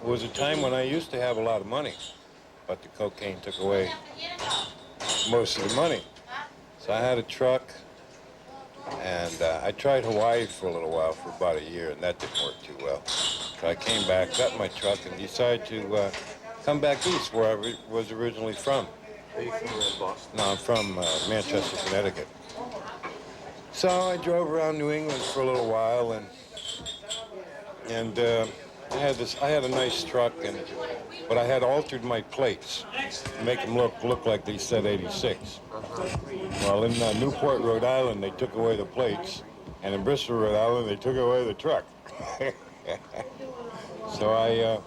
It was a time when I used to have a lot of money, but the cocaine took away most of the money. So I had a truck, and I tried Hawaii for a little while, for about a year, and that didn't work too well. So I came back, got my truck, and decided to come back east, where I was originally from. Are you from Boston? No, I'm from Manchester, Connecticut. So I drove around New England for a little while, and I had a nice truck, but I had altered my plates to make them look like they said 86. Well, in Newport, Rhode Island, they took away the plates, and in Bristol, Rhode Island, they took away the truck. So I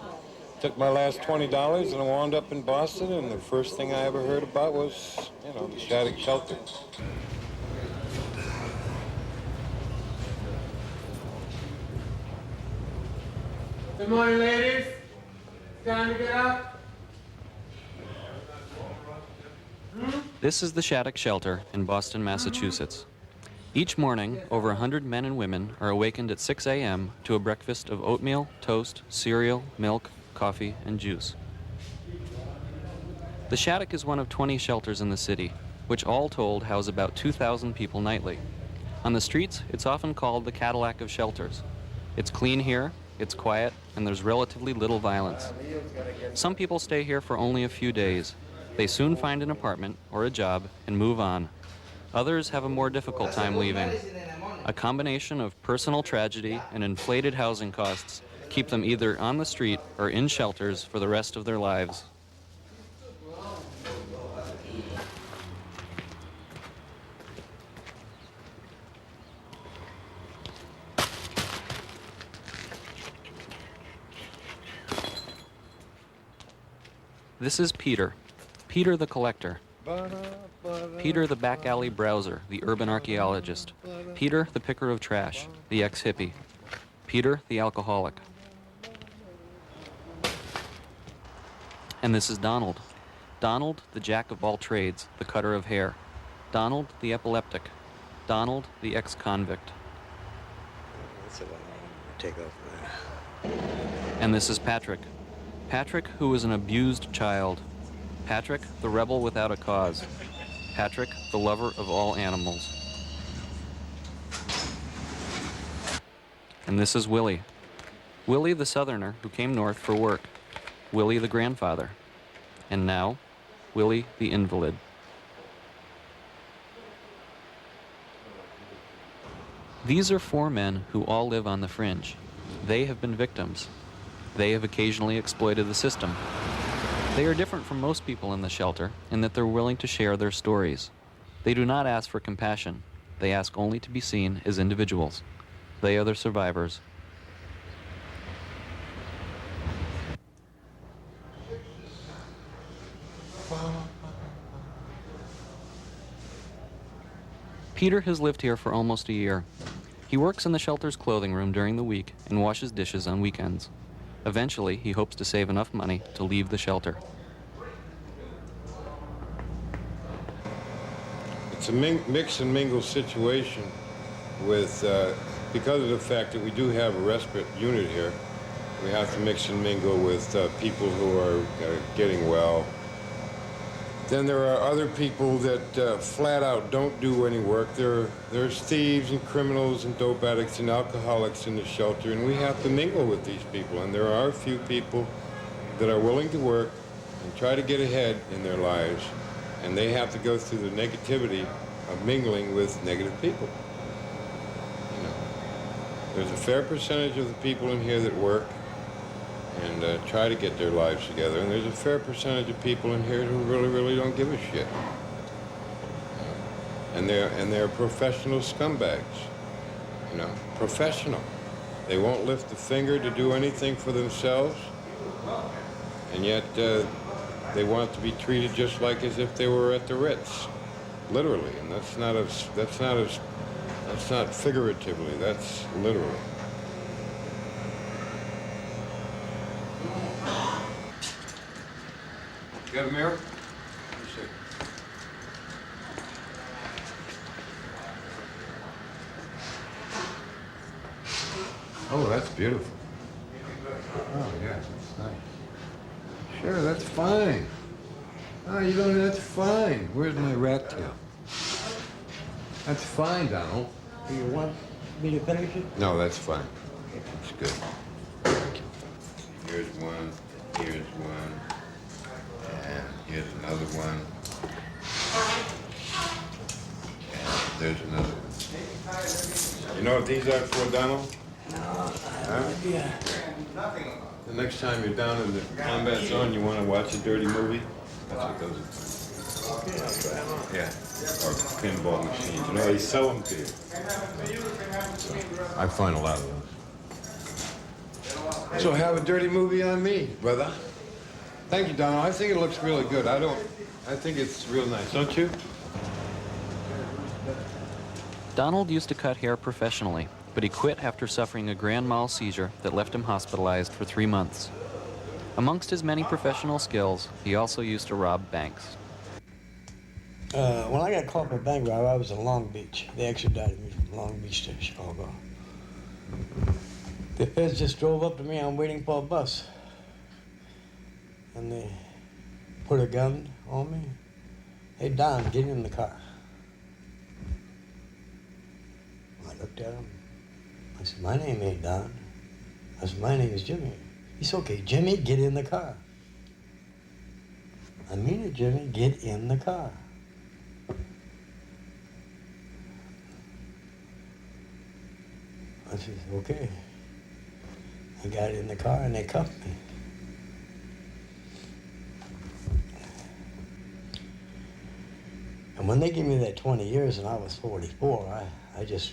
took my last $20 and I wound up in Boston, and the first thing I ever heard about was, the Shattuck Shelter. Good morning, ladies. Time to get up. This is the Shattuck Shelter in Boston, Massachusetts. Each morning, over 100 men and women are awakened at 6 a.m. to a breakfast of oatmeal, toast, cereal, milk, coffee, and juice. The Shattuck is one of 20 shelters in the city, which all told house about 2,000 people nightly. On the streets, it's often called the Cadillac of shelters. It's clean here, it's quiet, and there's relatively little violence. Some people stay here for only a few days. They soon find an apartment or a job and move on. Others have a more difficult time leaving. A combination of personal tragedy and inflated housing costs keep them either on the street or in shelters for the rest of their lives. This is Peter. Peter the collector. Peter the back alley browser, the urban archaeologist. Peter the picker of trash, the ex-hippie. Peter the alcoholic. And this is Donald. Donald, the jack of all trades, the cutter of hair. Donald the epileptic. Donald the ex-convict. That's what I take off. And this is Patrick. Patrick, who was an abused child. Patrick, the rebel without a cause. Patrick, the lover of all animals. And this is Willie. Willie, the southerner who came north for work. Willie, the grandfather. And now, Willie, the invalid. These are 4 men who all live on the fringe. They have been victims. They have occasionally exploited the system. They are different from most people in the shelter in that they're willing to share their stories. They do not ask for compassion. They ask only to be seen as individuals. They are the survivors. Peter has lived here for almost a year. He works in the shelter's clothing room during the week and washes dishes on weekends. Eventually, he hopes to save enough money to leave the shelter. It's a mix and mingle situation with, because of the fact that we do have a respite unit here, we have to mix and mingle with people who are getting well. Then there are other people that flat out don't do any work. There's thieves and criminals and dope addicts and alcoholics in the shelter, and we have to mingle with these people. And there are a few people that are willing to work and try to get ahead in their lives, and they have to go through the negativity of mingling with negative people. There's a fair percentage of the people in here that work and try to get their lives together. And there's a fair percentage of people in here who really don't give a shit. And they're professional scumbags, professional. They won't lift a finger to do anything for themselves, and yet they want to be treated just like as if they were at the Ritz, literally. And that's not figuratively. That's literally. You got a mirror? Let me see. Oh, that's beautiful. Oh, yeah, that's nice. Sure, that's fine. Oh, you don't, that's fine. Where's my rat tail? That's fine, Donald. Do you want me to finish it? No, that's fine. It's good. Thank you. Here's one, and here's another one. And there's another one. You know what these are for, Donald? No, I have no idea. The next time you're down in the combat zone, you want to watch a dirty movie? That's what those are for. Okay, I'll try them on. Yeah, or pinball machines. You know, they sell them to you. So, I find a lot of those. So have a dirty movie on me, brother. Thank you, Donald. I think it looks really good. I think it's real nice, don't you? Donald used to cut hair professionally, but he quit after suffering a grand mal seizure that left him hospitalized for 3 months. Amongst his many professional skills, he also used to rob banks. When I got caught for bank robbery, I was in Long Beach. They extradited me from Long Beach to Chicago. The feds just drove up to me. I'm waiting for a bus. And they put a gun on me. Hey, Don, get in the car. I looked at him. I said, my name ain't Don. I said, my name is Jimmy. He said, okay, Jimmy, get in the car. I mean it, Jimmy, get in the car. I said, okay. I got in the car and they cuffed me. And when they gave me that 20 years and I was 44, I just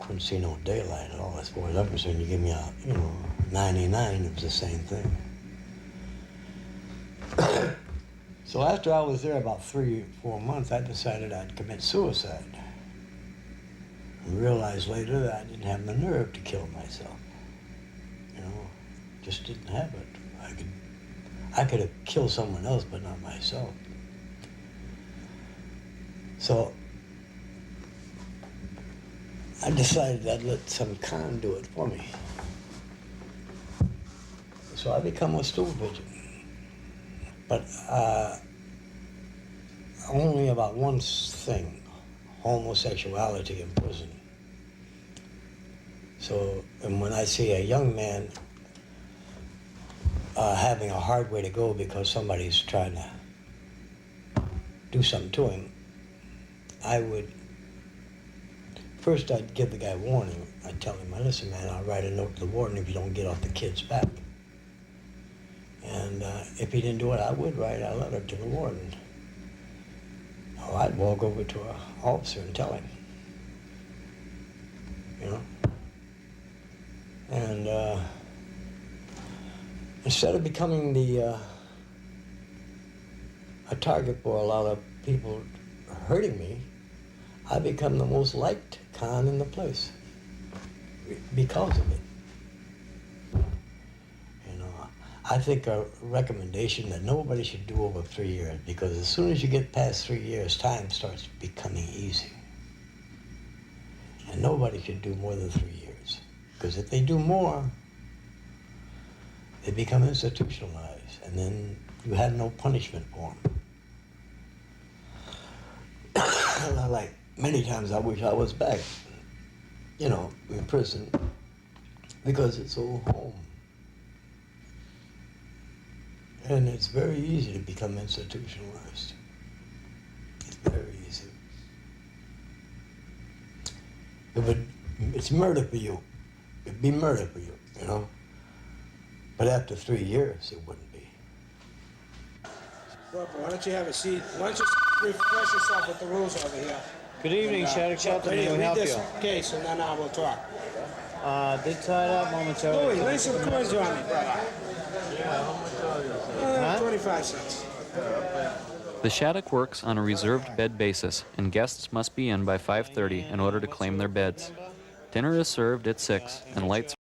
couldn't see no daylight at all. As far as I'm concerned, you give me a, 99, it was the same thing. So after I was there about 3 or 4 months, I decided I'd commit suicide. And realized later that I didn't have the nerve to kill myself. Just didn't have it. I could have killed someone else, but not myself. So I decided I'd let some con do it for me. So I become a stool pigeon. But only about one thing, homosexuality in prison. So, and when I see a young man having a hard way to go because somebody's trying to do something to him, first I'd give the guy warning. I'd tell him, listen man, I'll write a note to the warden if you don't get off the kid's back. And if he didn't do it, I would write a letter to the warden. Or I'd walk over to an officer and tell him, And instead of becoming a target for a lot of people hurting me, I become the most liked con in the place because of it. I think a recommendation that nobody should do over 3 years, because as soon as you get past 3 years, time starts becoming easy. And nobody should do more than 3 years, because if they do more, they become institutionalized, and then you have no punishment for them. Like, many times I wish I was back, in prison, because it's old home. And it's very easy to become institutionalized. It's very easy. It's murder for you. It'd be murder for you, But after 3 years, it wouldn't be. Corporal, why don't you have a seat? Why don't you refresh yourself with the rules over here? Good evening, Shattuck Shelter. May we Read help this you? case and then we'll talk. Did tie it up momentarily. Louis, lay some coins on me, brother. 25 cents. The Shattuck works on a reserved bed basis, and guests must be in by 5:30 in order to claim their beds. Dinner is served at 6, and lights